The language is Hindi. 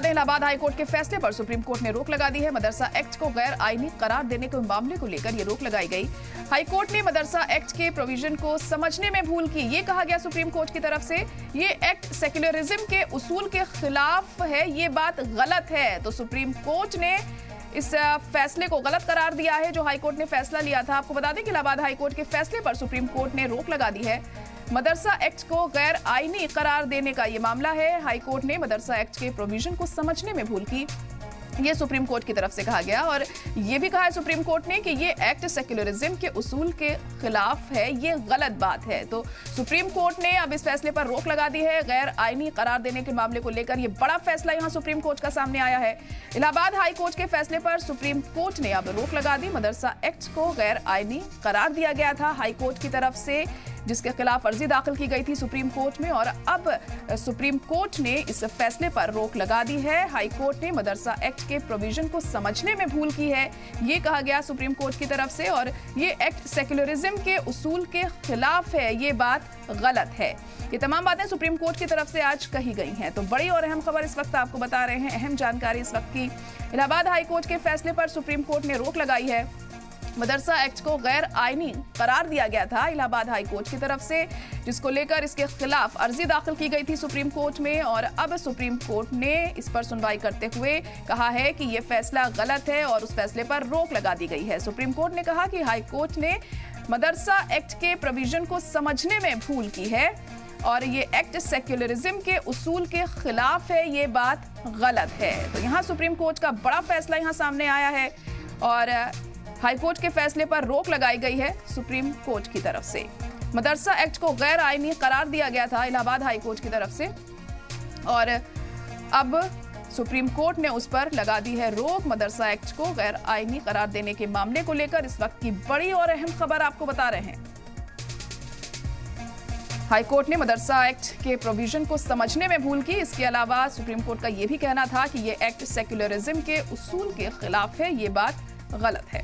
दें, इलाहाबाद हाई कोर्ट के फैसले पर सुप्रीम कोर्ट ने रोक लगा दी है। मदरसा एक्ट को गैर आईनी करार देने के मामले को लेकर ये रोक लगाई गई। हाई कोर्ट ने मदरसा एक्ट के प्रोविजन को समझने में भूल की, ये कहा गया सुप्रीम कोर्ट की तरफ से। ये एक्ट सेक्युलरिज्म के उसूल के खिलाफ है, ये बात गलत है। तो सुप्रीम कोर्ट ने इस फैसले को गलत करार दिया है जो हाई कोर्ट ने फैसला लिया था। आपको बता दें कि इलाहाबाद हाई कोर्ट के फैसले पर सुप्रीम कोर्ट ने रोक लगा दी है। मदरसा एक्ट को गैर आईनी करार देने का ये मामला है। हाई कोर्ट ने मदरसा एक्ट के प्रोविजन को समझने में भूल की, ये सुप्रीम कोर्ट की तरफ से कहा गया। और ये भी कहा है सुप्रीम कोर्ट ने कि ये एक्ट सेक्युलरिज्म के उसूल के खिलाफ है, ये गलत बात है। तो सुप्रीम कोर्ट ने अब इस फैसले पर रोक लगा दी है। गैर आईनी करार देने के मामले को लेकर ये बड़ा फैसला यहां सुप्रीम कोर्ट का सामने आया है। इलाहाबाद हाई कोर्ट के फैसले पर सुप्रीम कोर्ट ने अब रोक लगा दी। मदरसा एक्ट को गैर आईनी करार दिया गया था हाई कोर्ट की तरफ से, जिसके खिलाफ अर्जी दाखिल की गई थी सुप्रीम कोर्ट में, और अब सुप्रीम कोर्ट ने इस फैसले पर रोक लगा दी है। हाई कोर्ट ने मदरसा एक्ट के प्रोविजन को समझने में भूल की है, ये कहा गया सुप्रीम कोर्ट की तरफ से। और ये एक्ट सेक्युलरिज्म के उसूल के खिलाफ है, ये बात गलत है। ये तमाम बातें सुप्रीम कोर्ट की तरफ से आज कही गई हैं। तो बड़ी और अहम खबर इस वक्त आपको बता रहे हैं, अहम जानकारी इस वक्त की। इलाहाबाद हाई कोर्ट के फैसले पर सुप्रीम कोर्ट ने रोक लगाई है। मदरसा एक्ट को गैर आईनी करार दिया गया था इलाहाबाद हाई कोर्ट की तरफ से, जिसको लेकर इसके खिलाफ अर्जी दाखिल की गई थी सुप्रीम कोर्ट में। और अब सुप्रीम कोर्ट ने इस पर सुनवाई करते हुए कहा है कि यह फैसला गलत है और उस फैसले पर रोक लगा दी गई है। सुप्रीम कोर्ट ने कहा कि हाई कोर्ट ने मदरसा एक्ट के प्रोविजन को समझने में भूल की है और ये एक्ट सेक्युलरिज्म के उसूल के खिलाफ है, ये बात गलत है। तो यहाँ सुप्रीम कोर्ट का बड़ा फैसला यहाँ सामने आया है और हाई कोर्ट के फैसले पर रोक लगाई गई है सुप्रीम कोर्ट की तरफ से। मदरसा एक्ट को गैर आईनी करार दिया गया था इलाहाबाद हाई कोर्ट की तरफ से और अब सुप्रीम कोर्ट ने उस पर लगा दी है रोक। मदरसा एक्ट को गैर आईनी करार देने के मामले को लेकर इस वक्त की बड़ी और अहम खबर आपको बता रहे हैं। हाई कोर्ट ने मदरसा एक्ट के प्रोविजन को समझने में भूल की। इसके अलावा सुप्रीम कोर्ट का यह भी कहना था कि यह एक्ट सेक्युलरिज्म के उसूल के खिलाफ है, ये बात गलत है।